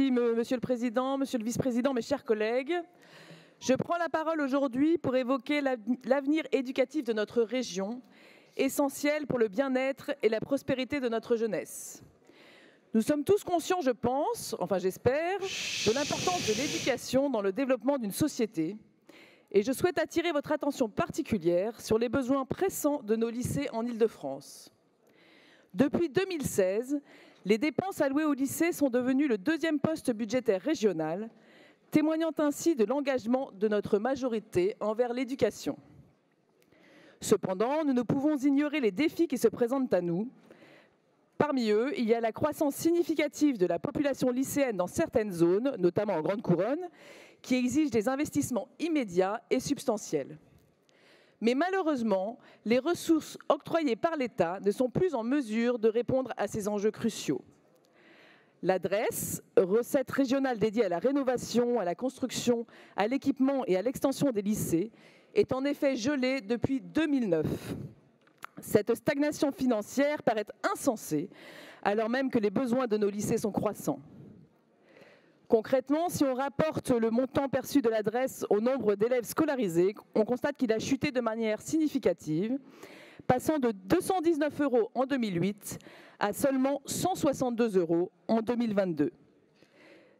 Merci, Monsieur le Président, Monsieur le Vice-président, mes chers collègues. Je prends la parole aujourd'hui pour évoquer l'avenir éducatif de notre région, essentiel pour le bien-être et la prospérité de notre jeunesse. Nous sommes tous conscients, je pense, enfin j'espère, de l'importance de l'éducation dans le développement d'une société. Et je souhaite attirer votre attention particulière sur les besoins pressants de nos lycées en Île-de-France. Depuis 2016, les dépenses allouées aux lycées sont devenues le deuxième poste budgétaire régional, témoignant ainsi de l'engagement de notre majorité envers l'éducation. Cependant, nous ne pouvons ignorer les défis qui se présentent à nous. Parmi eux, il y a la croissance significative de la population lycéenne dans certaines zones, notamment en Grande Couronne, qui exige des investissements immédiats et substantiels. Mais malheureusement, les ressources octroyées par l'État ne sont plus en mesure de répondre à ces enjeux cruciaux. La DRES, recette régionale dédiée à la rénovation, à la construction, à l'équipement et à l'extension des lycées, est en effet gelée depuis 2009. Cette stagnation financière paraît insensée, alors même que les besoins de nos lycées sont croissants. Concrètement, si on rapporte le montant perçu de la DRES au nombre d'élèves scolarisés, on constate qu'il a chuté de manière significative, passant de 219 € en 2008 à seulement 162 € en 2022.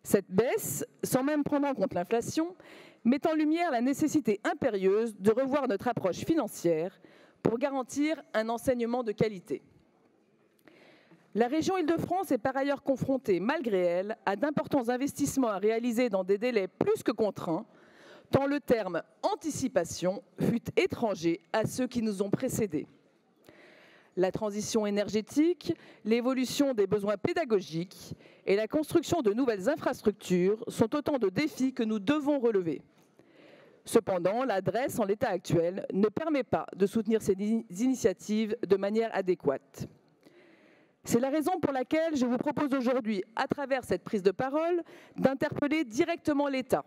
Cette baisse, sans même prendre en compte l'inflation, met en lumière la nécessité impérieuse de revoir notre approche financière pour garantir un enseignement de qualité. La région Île-de-France est par ailleurs confrontée, malgré elle, à d'importants investissements à réaliser dans des délais plus que contraints, tant le terme « anticipation » fut étranger à ceux qui nous ont précédés. La transition énergétique, l'évolution des besoins pédagogiques et la construction de nouvelles infrastructures sont autant de défis que nous devons relever. Cependant, la DRES, en l'état actuel, ne permet pas de soutenir ces initiatives de manière adéquate. C'est la raison pour laquelle je vous propose aujourd'hui, à travers cette prise de parole, d'interpeller directement l'État.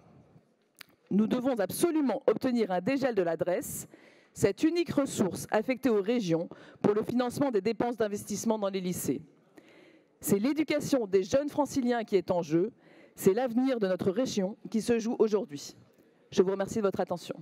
Nous devons absolument obtenir un dégel de la DRES, cette unique ressource affectée aux régions pour le financement des dépenses d'investissement dans les lycées. C'est l'éducation des jeunes franciliens qui est en jeu, c'est l'avenir de notre région qui se joue aujourd'hui. Je vous remercie de votre attention.